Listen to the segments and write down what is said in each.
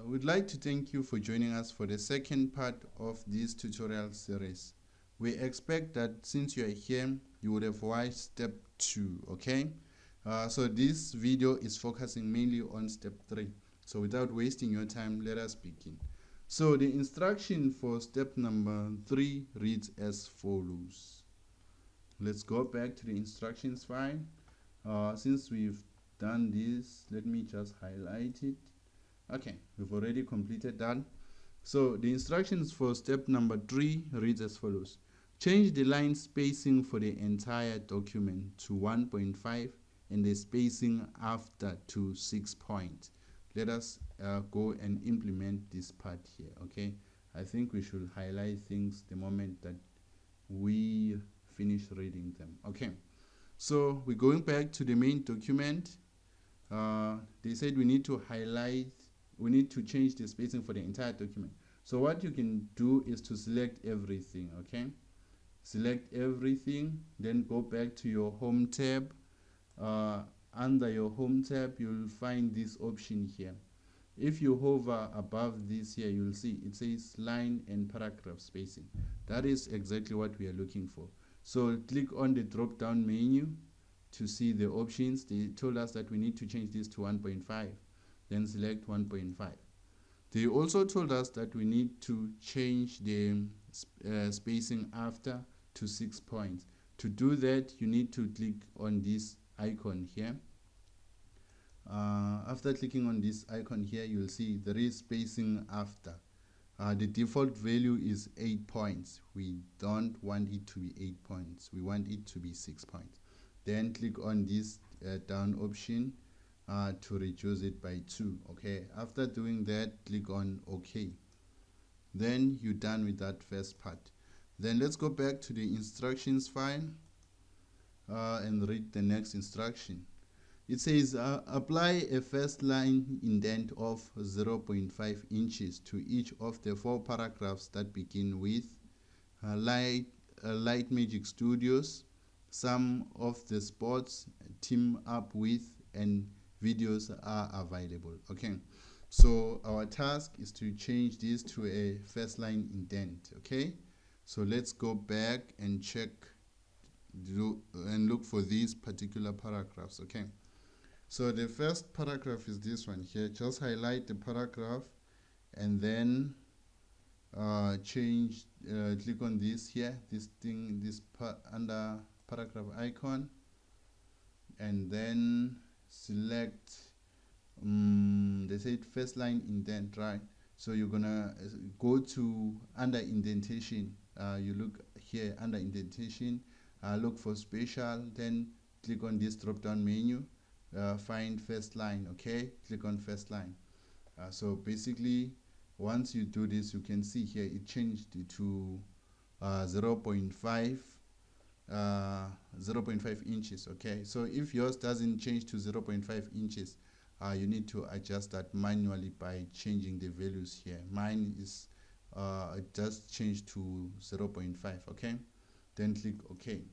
We'd like to thank you for joining us for the second part of this tutorial series. We expect that since you are here, you would have watched step 2, okay? So this video is focusing mainly on step 3. So without wasting your time, let us begin. So the instruction for step number 3 reads as follows. Let's go back to the instructions file. Since we've done this, let me just highlight it. Okay, we've already completed that. So the instructions for step number 3 reads as follows. Change the line spacing for the entire document to 1.5 and the spacing after to 6 points. Let us go and implement this part here, okay? I think we should highlight things the moment that we finish reading them, okay? So we're going back to the main document. They said we need to change the spacing for the entire document. So what you can do is to select everything, okay? Select everything, then go back to your home tab. Under your home tab, you'll find this option here. If you hover above this here, you'll see it says line and paragraph spacing. That is exactly what we are looking for. So click on the drop down menu to see the options. They told us that we need to change this to 1.5. Then select 1.5. They also told us that we need to change the spacing after to 6 points. To do that, you need to click on this icon here. After clicking on this icon here, you'll see there is spacing after. The default value is 8 points. We don't want it to be 8 points. We want it to be 6 points. Then click on this down option to reduce it by 2. Okay, after doing that, click on OK. Then you're done with that first part. Then let's go back to the instructions file and read the next instruction. It says apply a first line indent of 0.5 inches to each of the 4 paragraphs that begin with Light Magic Studios, some of the sports team up with, and videos are available. Okay, so our task is to change this to a first line indent. Okay, so let's go back and check and look for these particular paragraphs. Okay, so the first paragraph is this one here. Just highlight the paragraph and then click on this here, under paragraph icon, and then select they said first line indent, right? So you're gonna go to under indentation. You look here under indentation, look for special, then click on this drop down menu, find first line. Okay, click on first line. So basically, once you do this, you can see here it changed to 0.5 inches. Okay, so if yours doesn't change to 0.5 inches, you need to adjust that manually by changing the values here. Mine is it just changed to 0.5. okay, then click OK.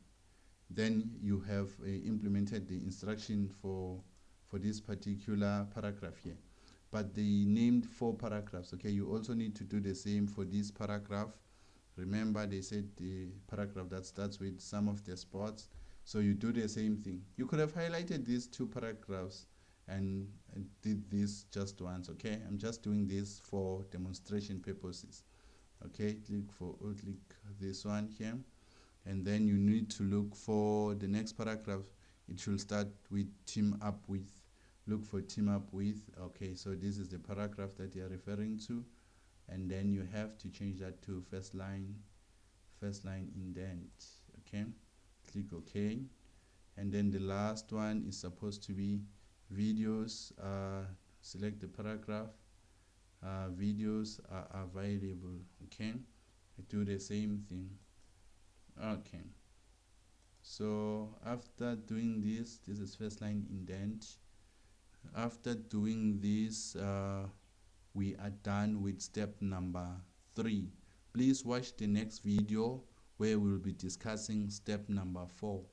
Then you have implemented the instruction for this particular paragraph here, but they named 4 paragraphs. Okay, you also need to do the same for this paragraph. Remember, they said the paragraph that starts with some of the sports, so you do the same thing. You could have highlighted these 2 paragraphs and did this just once. Okay, I'm just doing this for demonstration purposes. Okay, click this one here, and then you need to look for the next paragraph. It should start with team up with. Look for team up with. Okay, so this is the paragraph that you are referring to, and then you have to change that to first line indent. Okay, click OK, and then the last one is supposed to be videos. Select the paragraph. Videos are available. Okay, do the same thing. Okay, so after doing this is first line indent. After doing this, we are done with step number 3. Please watch the next video where we'll be discussing step number 4.